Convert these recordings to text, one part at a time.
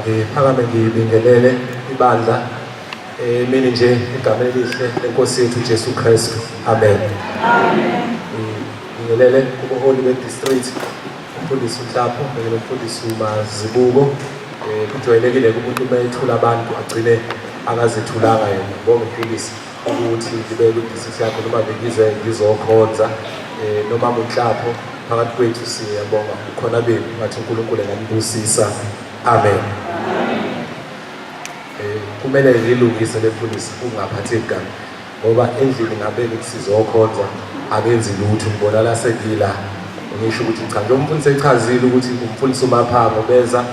Phakame ngibingelele ibandla mina nje igama elihle lenkosi yethu Jesu Kristu. Amen. Amen. Ngibingelele kubuholi be-district, umfundisi uNhlapho kanye nomfundisi uMazibuko. Kujwayelekile umuntu uma ethula abantu agcine akazithulanga yena. Ngibonga umfundisi ukuthi libe ku-district yakho noma bengize ngizokhonza noma uNhlapho phakathi kwethu siyabonga ukhona benu ngathi uNkulunkulu enganibusisa. Amen. Kumele ngilungise lefundisi ungaphatheki kabi ngoba endlini ngabeke sizokhonza akenzi lutho ngibona la sengila ngisho ukuthi cha nje umfundisi echazile ukuthi umfundisi uMaphanga beza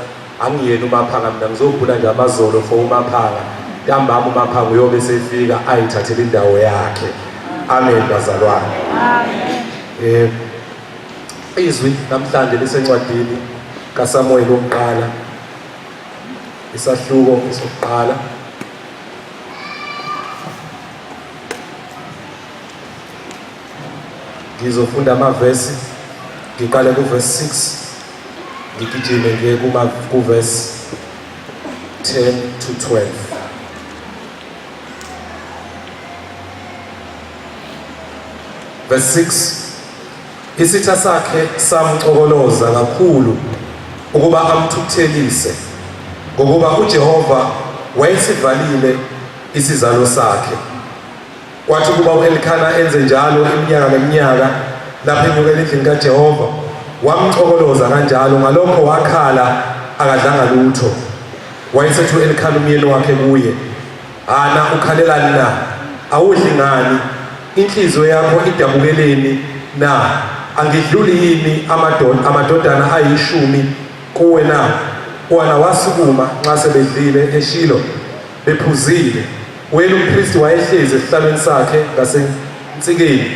angiyena uMaphanga mina ngizobhula nje amazolo for uMaphanga ntambama uMaphanga uyobe sefika ayithathele indawo yakhe. Amen bazalwane. Amen. Izwi namhlanje lisencwadini kaSamuel wokuqala isahluko sokuqala ngizofunda amavesi ngiqale kuverse 6 ngigijime ngiye kuverse 10 to 12. Verse 6, isitha sakhe samcokoloza kakhulu ukuba amthukuthelise ngokuba uJehova wayesivalile isizalo sakhe. Kwathi kuba uElkana enze njalo iminyaka neminyaka lapho enyukela endlini kaJehova wamcokoloza kanjalo, ngalokho wakhala akadlanga lutho. Wayesethi uElkana umyeni wakhe kuye, "Ana ukhalelani na? Awudli ngani? Inhliziyo yakho idabukeleni na? Angidluli yini amadodana ayishumi kuwe na?" Wona wasukuma nxa sebedlile eShilo bephuzile. Wena umpristi wayehlezi esihlalweni sakhe ngasensikeni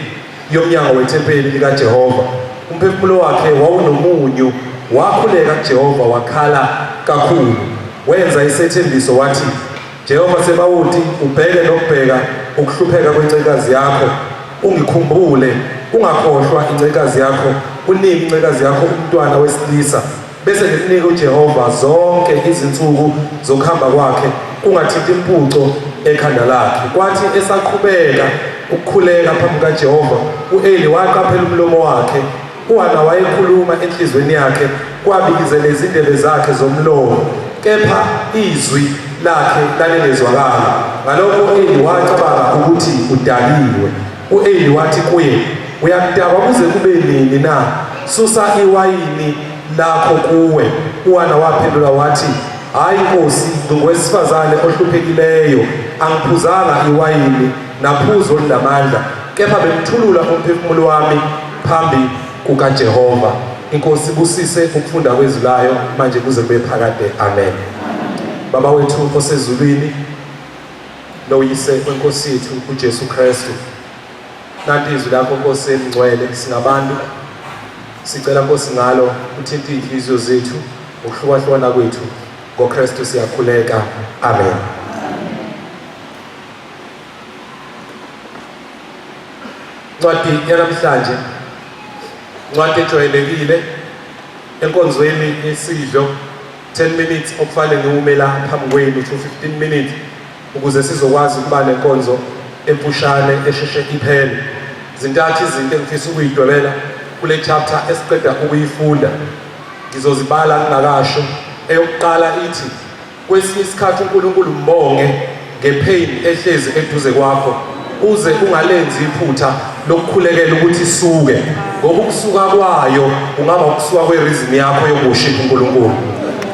yomnyango wethempeli likaJehova. Umphefumulo wakhe wawunomunyu, wakhuleka kuJehova wakhala kakhulu. Wenza isethembiso wathi, "Jehova sebawuthi ubheke nokubheka ukuhlupheka kwencekazi yakho, ungikhumbule, ungakhohlwa incekazi yakho, unike incekazi yakho umntwana wesilisa, bese ngikunike uJehova zonke izinsuku zokuhamba kwakhe, kungathinti impuco ekhanda lakhe." Kwathi esaqhubeka ukukhuleka phambi kaJehova, u-Eli waqaphela umlomo wakhe. UHana wayekhuluma enhlizweni yakhe, kwabikizela izindebe zakhe zomlomo, kepha izwi lakhe lalingezwakala. Ngalokho u-Eli wacabanga ukuthi udakiwe. U-Eli wathi kuye, "Uyakudaba kuze kube nini na? Susa iwayini lakho kuwe." UHana waphendula wathi, "Hayi Nkosi, ngingowesifazane ohluphekileyo, angiphuzanga iwayini naphuzo olulamandla, kepha bengithulula umphefumulo wami phambi kukaJehova." Inkosi busise ukufunda kwezwi layo manje kuze kube phakade. Amen. Baba wethu osezulwini noyise wenkosi yethu uJesu Kristu, nanti izwi lakho Nkosi engcwele, singabantu sicela Nkosi ngalo uthinte inhliziyo zethu, ukuhlukahlukana kwethu ngoKristu siyakhuleka. Amen. Ncwadi yanamhlanje, ncwadi ejwayelekile enkonzweni yesidlo, 10 minutes okufanele ngiwumela phambi kwenu to 15 minutes ukuze sizokwazi ukuba nenkonzo emfushane esheshe iphele. Zintathu izinto engifisa ukuyidwebela kule chapter esiqeda ukuyifunda, ngizozibala ngingakasho. Eyokuqala ithi, kwesinye isikhathi uNkulunkulu mbonge ngepain ehlezi eduze kwakho, uze ungalenzi iphutha lokukhulekela ukuthi isuke, ngoba ukusuka kwayo ungaba ukusuka kwereason yakho yokushipha uNkulunkulu.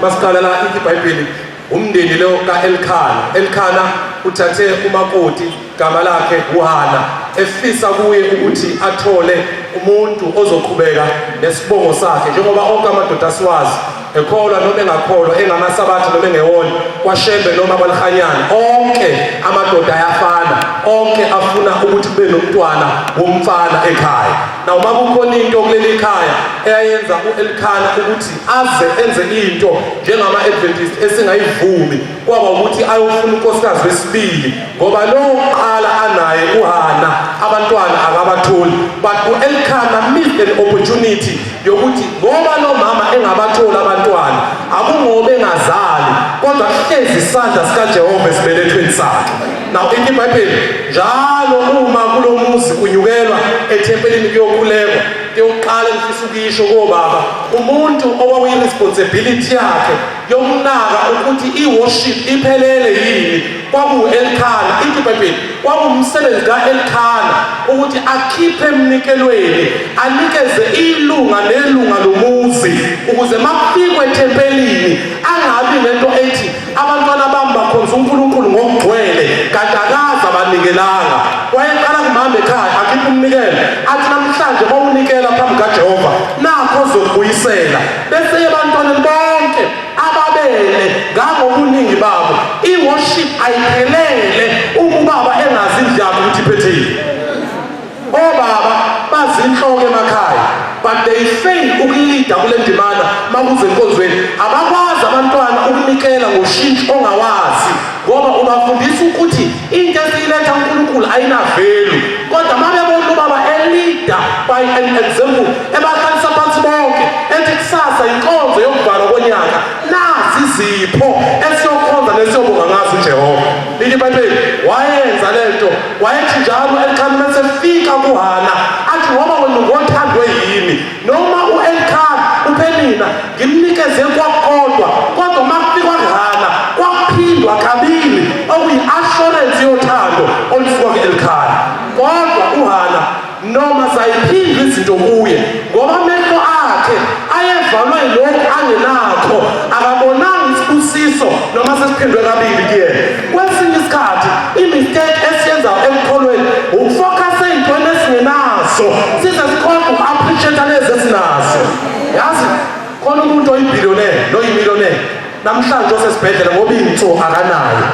Masiqala la iBhayibheli, umndeni lo kaElkana. Elkana uthathe umakoti gama lakhe uHana, efisa kuye ukuthi athole umuntu ozoqhubeka nesibongo sakhe, njengoba onke amadoda asiwazi, ekholwa noma engakholwa, engamasabatha noma engewona, kwaShembe noma kwaLhanyana, onke amadoda ayafana, onke afuna ukuthi kube nomntwana womfana ekhaya. Na uma kukhona into kuleli khaya eyayenza uElkana ukuthi aze enze into njengama-Adventist esingayivumi, kwaba ukuthi ayofuna unkosikazi wesibili, ngoba lo oqala anaye uHana abantwana akabatholi. But uElkana missed an opportunity yokuthi ngoba lo mama engabatholi abantwana, akungoba engazali, kodwa hlezi isandla sikaJehova esibelethweni sakhe. Now ithi iBhayibheli njalo uma kulo muzi kunyukelwa ethempelini kuyokhulekwa, yokuqala ngifisa ukuyisho kobaba, umuntu owakuyi-responsibility yakhe yokunaka ukuthi i-worship iphelele yini kwaku-Elkhana. Ithi iBhayibheli kwakuwumsebenzi ka-Elkhana ukuthi akhiphe emnikelweni, anikeze ilunga nelunga lomuzi, ukuze makufikwe ethempelini angabi nento ethi abantwana bami bakhonza uNkulunkulu ngokugcwele kanti akaze abanikelanga. Wayeqala kumama ekhaya akhiphe umnikelo, athi namhlanje mawunikela phambi kaJehova nakho ozokubuyisela. Bese ebantwaneni bonke ababele ngangobuningi babo, i-worship ayiphelele ubaba engazi indaba ukuthi iphetheni. Obaba bazinhloko emakhaya, but they fail ukulida kule ndimana makuze enkonzweni. Abakwazi abantwana ukunikela ngoshintsho ongawazi, ngoba ubafundisa ukuthi into esiyiletha uNkulunkulu ayinavelu. Kodwa mabebona ubaba elida by an example, ebaqalisa phansi bonke ethi kusasa inkonzo yokuvalwa konyaka, nazi izipho esiyokhonza nesiyobonga ngazo uJehova. Lithi iBhayibheli wayenza lento, wayethi njalo Elkhana mesefika kuHana athi ngoba wena ngothandwe yimi, noma u-Elkhana uPhenina ngimnikeze kwakodwa, kodwa makufika kuHana kwakuphindwa kabili, okuyi-assurance yothando olusuka ku-Elkhana. Kodwa uHana noma zayiphindwa izinto kuye, ngoba amehlo akhe ayevalwe yilokhu angenakho, akabonanga isibusiso noma sesiphindwe kabili kuyena. Kwesinye isikhathi imistake esiyenza ekukholweni ukufocus ey'ntweni esingenazo, size sikhohlwe uku-appreciate lezi esinazo. Yazi khona umuntu oyibhiliyoneri noyimiliyoneri namhlanje osesibhedlela ngoba iy'nso akanayo.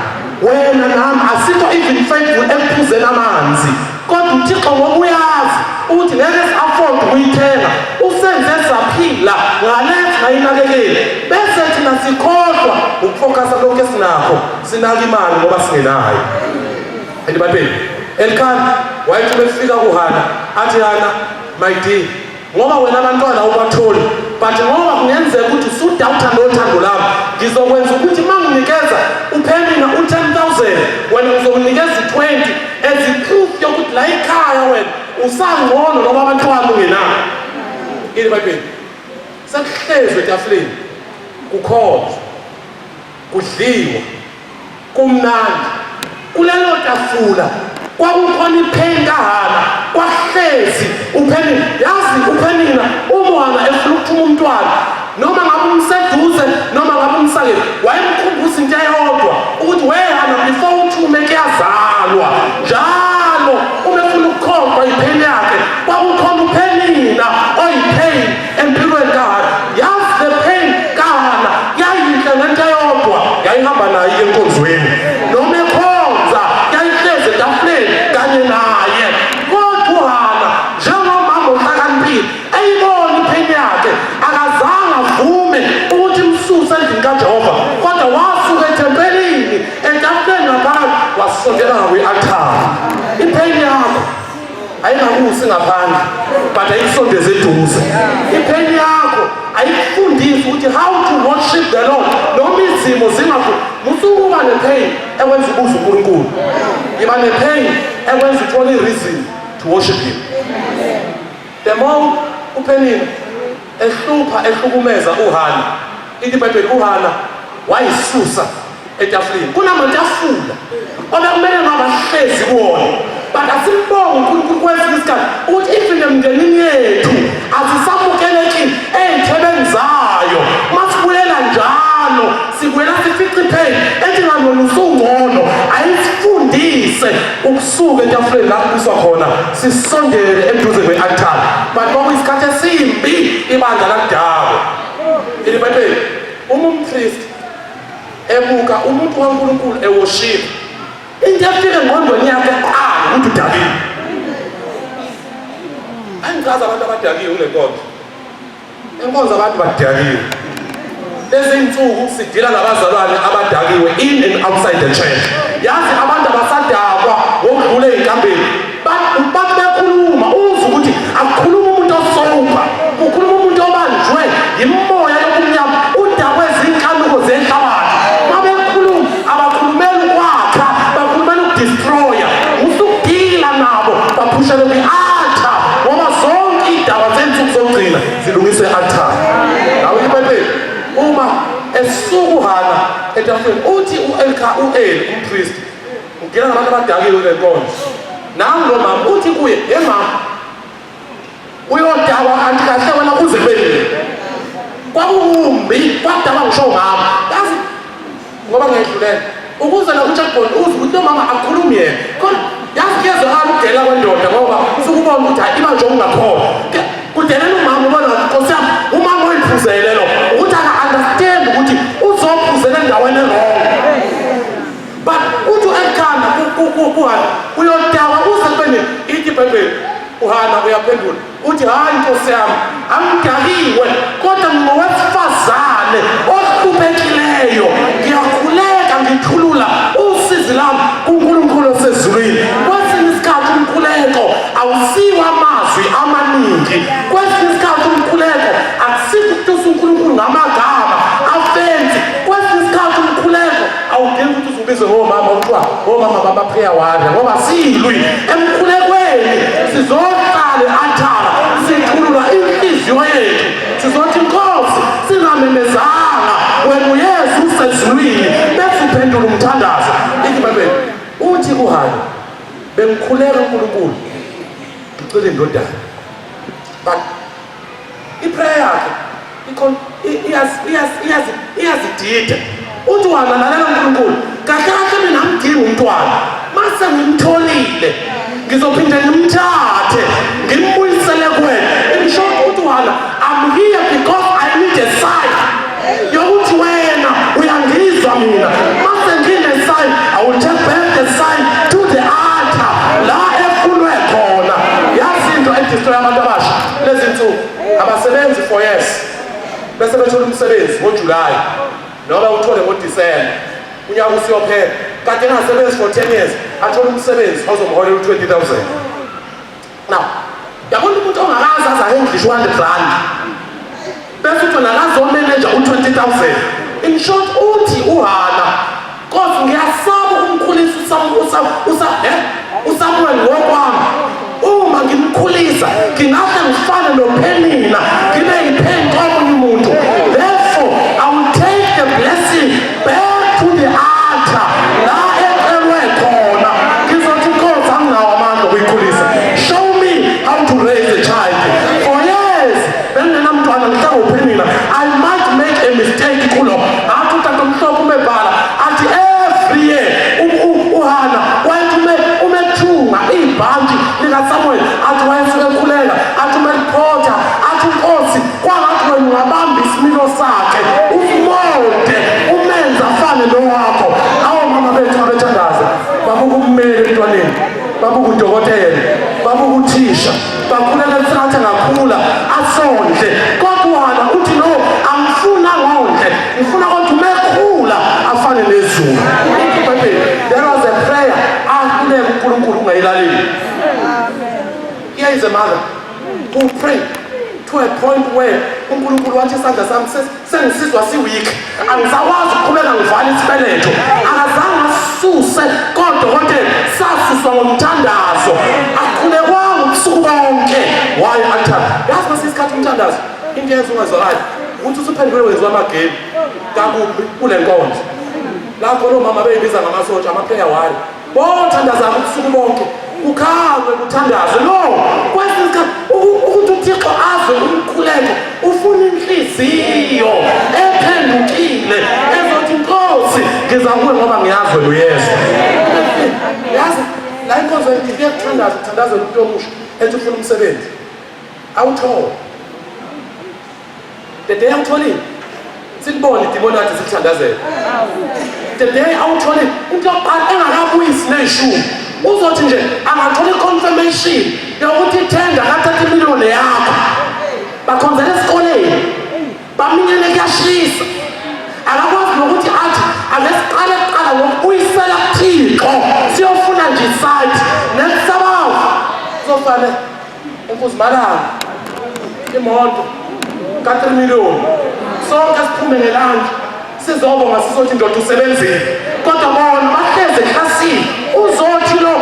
Wena nami asikho even faithful ekuphuzeni amanzi, kodwa uThixo ngoba uyazi ukuthi ngeke si-afford ukuyithenga, usenze saphila ngalethi ngayinakekeli. Bese thina sikhohlwa ukufocus lokhu esinakho, sinaka imali ngoba singenayo. And iBhayibheli Elkhana wayethi befika kuHana athi, Hana my dear, ngoba wena abantwana ubatholi, but ngoba kungenzeka ukuthi usudawutha nothando lami, ngizokwenza ukuthi manginikeza uPhenina u-10,000 wena uzokunikeza u-20 as i-proof yokuthi la ekhaya wena usangcono ngoba abantwana ungenayo. Ini iBhayibheli sekuhlezwe etafuleni, kukhonzwa, kudliwa, kumnandi. Kulelo tafula kwakukhona ipheni kaHana, kwahlezi uPhenina. Yazi uPhenina umwana efuna ukuthuma umntwana, noma ngabe umseduze noma ngabe umsakele, wayemkhumbuza into eyodwa ukuthi weHana before uthume kuyazalwa. Njalo uma efuna ukukhomba ipheni yakhe kwakukhona uPhenina oyipheni empilweni kaHana. Yazi le pheni kaHana yayinhle ngento eyodwa, yayihamba naye enkonzweni, noma ekhonza yayihlezi etafuleni kanye naye. Kodwa uHana njengomama ohlakaniphile eyibona ipheni yakhe, akazange avume ukuthi imsuse endlini kaJehova, kodwa wasuka ethempelini etafuleni ngaphakathi wasondela ngakwi-althari. Ipheni yakho ayingakusi ngaphandle, but ayisondeze eduze. Ipheni yakho ayikufundisi ukuthi how to worship the Lord, noma izimo zingafu. Musukuba nepain ekwenza ubuze uNkulunkulu, yiba nepain ekwenza uthole i-reason to worship him. The more uPhenina ehlukumeza uHana, ithi iBhayibheli uHana wayisusa etafuleni. Kunamatafula obekumele ngabahlezi kuwona, but asimbonge uNkulunkulu kwesinye isikhathi ukuthi even emndenini yethu azisamukeleki ey'thebeni zayo. Masibuyela njalo sibuyela sifice ipheni ethi ngalona usungcono, ayisifundise ukusuka etafuleni lapho kuswa khona sisondele eduze kwe-althari. But kwakuyisikhathi esimbi ibandla lakudala. Ini iBhayibheli uma umpristi ebuka umuntu kaNkulunkulu eworship, into efika engqondweni yakhe kuqala ukuthi udakile. Angichaza abantu abadakiwe kule nkonzo. Enkonzo abantu badakiwe. Lezi insuku sidila nabazalwane abadakiwe in and outside the church. Yazi abantu abasadakwa ngokudlula ey'nkambeni. Bathi bekhuluma uzwe ukuthi akukhuluma umuntu osoba, kukhuluma umuntu obanjwe yimoya yobumnyama, udakwe zinkanuko zenhlabathi. Mabe uHana etafuleni uthi u-Eli umpristi ngena nabantu abadakile kule nkonzo nangu lo mama uthi kuye mama uyodakwa kanti kahle wena uze beni kwakumbi kwadaba ngisho mama yazi ngoba ngiyedlulela ukuze la uChatbon uze ukuthi mama akhulume yena kodwa yazi kuyezwakala ukudela kwendoda ngoba usukubona ukuthi hayi iba nje ongakhona kudelela umama ubona Nkosi yami umama oyiphuzele lo ukuthi aka-understand ukuthi uzophuzela endaweni wrong but uthi ekhanda kuHana uyodakwa uze kubeni ithi iBhayibheli uHana uyaphendula uthi hayi Nkosi yami amdakiwe kodwa ngowesifazane ohluphekileyo ngiyakhuleka ngithulula usizi lami kuNkulunkulu osezulwini kwesinye isikhathi umkhuleko awusiwa amazwi amaningi kwesinye isikhathi umkhuleko akusikho ukutusa uNkulunkulu ngamagama afensi kwesinye isikhathi umkhuleko awudingi ukuthi uzubizwe ngomama uthiwa omama baba-prayer warrior ngoba silwi emkhulekweni sizohlale athara sithulula inhliziyo yethu sizothi Nkosi singamemezanga wena uYesu usezulwini bese uphendula umthandazo ithi iBhayibheli uthi kuHana bengikhuleka uNkulunkulu ngicela indodana but iprayer yakhe iyazidida uthi uHana lalela uNkulunkulu kahle kahle mina ngidinga umntwana mase ngimtholile ngizophinde ngimthathe ngimbuyisele kuwena ngisho ukuthi uHana I'm here because I need a sign yokuthi wena uyangizwa mina mase ngine-sign I will take back the sign to the altar la efunwe khona yazi into edistroy abantu abasha lezi nsuku abasebenzi for years bese bethola umsebenzi ngoJulayi noma uthole ngoDisemba unyaka usiyophela kade engasebenzi for 10 years athola umsebenzi awuzomholela u-20,000 now yabona umuntu ongakazi aze englishe 100 rand bese uthi nakazomeneja u-20,000 in short uthi uHana Nkosi ngiyasaba ukumkhulisa uSamuel ngokwami uma ngimkhulisa ngingahle ngifane noPenina ngibe yiPeni komunye umuntu therefore I will take the blessing back to the altar la ecelwe khona ngizothi Nkosi anginawo amandla okuyikhulisa show me how to raise a child for years benginamntwana ngihlala uPenina I might make a mistake kulo athi utata omhlophe umebhala athi every year uHana umethunga ibhanti likaSamuel athi wayesuke ekhuleka athi umeripota athi Nkosi kwangathi wena ungabamba isimilo sakhe umode umenza afane nowakho awu mama bethu abethandaza babuka ummeli emntwaneni babuka udokotela babuka uthisha bakhuleka esikhathi angakhula asondle kodwa uHana uthi no angifuna ngondle ngifuna ukuthi umekhula afane nezulu there was a prayer akhuleka uNkulunkulu ungayilaleli here is a mother who prayed to a point where uNkulunkulu wathi isandla sami sengisizwa siweak angisakwazi ukuqhubeka ngivale isibeletho akazange asuse kodokotela sasuswa ngomthandazo akulekwanga ubusuku bonke why athanda yazi ngasisikhathi umthandazo into yenza ungazwakali ukuthi usuphendule wenziwa amagame kakubi kule nkonzo lapho lo mama beyibiza ngamasotsha ama-prayer warrior bothandazana ubusuku bonke ukhalwe kuthandazwe no kwesinye isikhathi ukuthi uThixo azwe umkhuleko ufuna inhliziyo ephendukile ezothi Nkosi ngiza kuwe ngoba ngiyazi wena uYesu yazi la inkonzo ngike kuthandazwe umuntu omusha ethi ufuna umsebenzi awuthole the day awutholile silibone idimoni yakhe sikuthandazela the day awuthole into yokuqala engakabuyisi neshumi uzothi nje angathola i-confirmation yokuthi ithenga kathatha imiliyoni yakho bakhonzela esikoleni baminyene kuyashisa akakwazi nokuthi athi angesiqala kuqala ngokubuyisela kuThixo siyofuna nje isayithi nesabawu uzofane enkuzimalayo imoto ka3 miliyoni sonke siphume ngelanje sizobonga sizothi ndoda usebenzile kodwa bona bahleze eklasini uzothi lo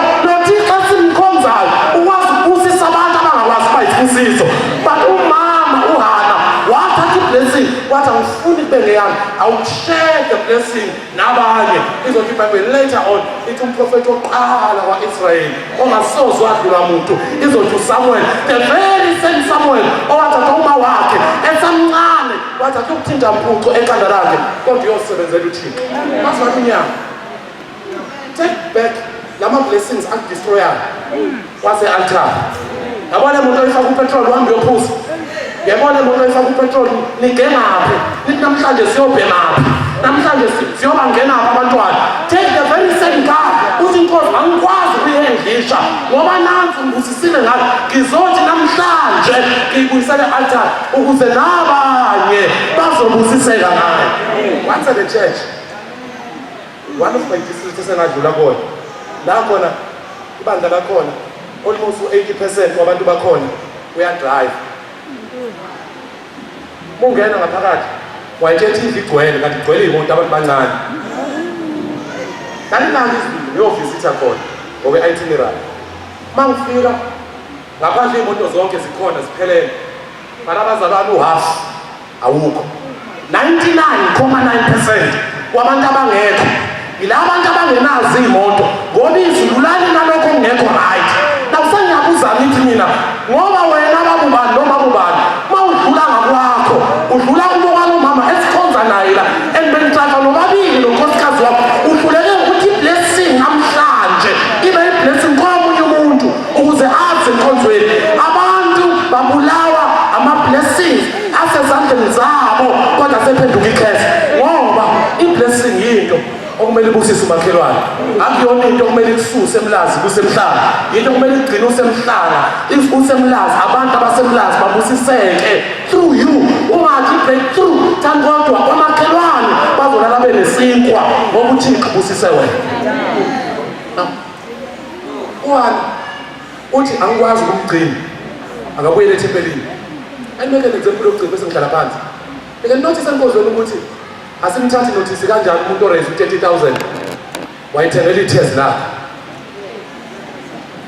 Thixo simkhonzayo ukwazi ukubusisa abantu abangakwazi bayisibusiso but umama uHana wathatha iblessing wathi angifuni kube ngeyami. I will share the blessing nabanye. Izothi iBhayibheli later on ithi umprofeti oqala kwa-Israyeli ongasoze wadlula muntu izothi uSamuel, the very same Samuel owathatha uma wakhe esamncane wathatha ukuthinta mpuco eqanda lakhe kodwa uyosebenzela uThixo. Masifaka inyama. Take back lama blessings akudestroyayo wase-altar. Yabona umuntu oyifaka upetrol uhambe uyophuza. Yabona umuntu oyifaka upetrol nigengaphi nithi namhlanje siyobhemaphi namhlanje siyoba ngenaphi abantwana. Take the very same car uthi inkosi angikwazi ukuyendlisha ngoba nansi ngibusisile ngayo ngizothi namhlanje ngiyibuyisele e-altar ukuze nabanye bazobusiseka ngayo. Once at the church, one of my districts esengadlula khona la khona ibandla lakhona almost 80% wabantu bakhona uyadrive. Mungena ngaphakathi wayekhetha indlu igcwele kanti igcwele imoto abantu bancane. Nalilanga izindlu ngiyovisitor khona ngokwe-itinerary. Mangifika ngaphandle imoto zonke zikhona ziphelele. Bala abazalwane u-half awukho. 99.9% wabantu abangekho ila abantu abangenazo imoto ngoba izulu nalokho kungekho right. Nawusengiyabuza ngithi mina ngoba wena babubani noma babubani mawudlula ngakwakho udlula umntwana umama esikhonza naye la enbenitshafa nobabili nonkosikazi wakho uhluleke ukuthi blessing namhlanje ibe blessing komunye umuntu ukuze aze enkonzweni. Abantu babulawa ama-blessings asezandleni zabo kodwa sephenduka ikhesi ngoba i-blessing yinto okumele ibusise umakhelwane. Akuyona into okumele ikususe emlazi kusemhlanga. Into okumele igcine usemhlanga usemlazi abantu abasemlazi babusiseke through you. Ungathi breakthrough thani kodwa kwamakhelwane bazolala benesinkwa ngoba uThixo ubusise wena. Uthi angikwazi ukumgcina akabuyele ethempelini. Ayimeke le-example yokugcina bese ngihlala phansi. Eke notice enkozweni ukuthi asimthathi notice kanjani umuntu oraise 30,000 wayithengela i-Tesla lakhe.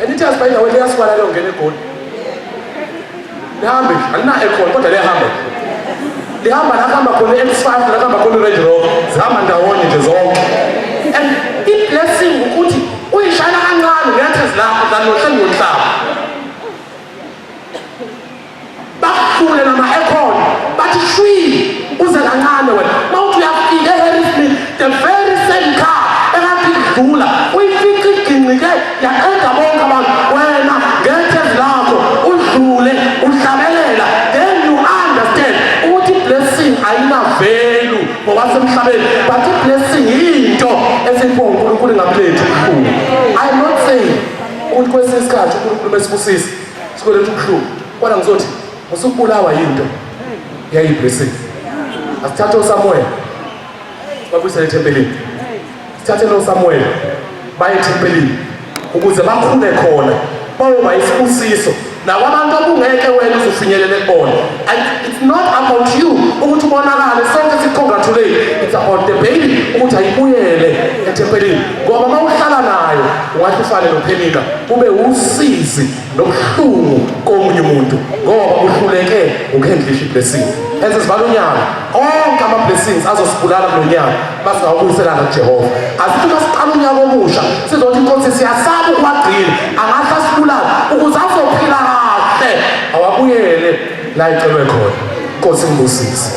And i-Tesla by the way liyasibala leyo ngene egoli. Lihambe nje alina-aircon kodwa liyahamba. Lihamba lahamba khona i-X5 lahamba khona i-Range Rover zihamba ndawonye nje zonke. And i-blessing ukuthi uyishayela kancane nge-Tesla lakho zanohleli ngomhlaba. Bakuhlule nama-aircon bathi shwi uze kancane wena. Mawuthi uyafika eHarrismith the very same car ekade idlula uyifika iginqike yaqeda bonke abantu wena nge-Tesla lakho udlule uhlabelela. Then you understand ukuthi blessing ayina-value ngokwasemhlabeni but i-blessing yinto esiyiphiwa uNkulunkulu ngakulethu ubuhlungu. I'm not saying ukuthi kwesinye isikhathi uNkulunkulu mesibusise sikuletha ubuhlungu kodwa ngizothi usukubulawa yinto yayi-blessing. Asithathe uSamuel babuyisele ethempelini. Sithathe noSamuel baye ethempelini ukuze bakhule khona bayoba isibusiso nawo abantu obungeke wena uzufinyelele kubona. And it's not about you ukuthi ubonakale sonke sikongratulate. It's about the baby ukuthi ayibuyele ethempelini ngoba mawuhlala nayo ungathi ufane noPhenika ube usizi nobuhlungu komunye umuntu ngoba uhluleke ukhendlisha iblessing. Esizibala unyaka onke ama-blessings azosibulala kulo nyaka masingawubuyiselana kuJehova. Asithi masiqala unyaka omusha sizothi inkosi siyasaba ukuwagcina angahle asibulale ukuze azophila kahle awabuyele la icelwe khona. Inkosi ngibusise.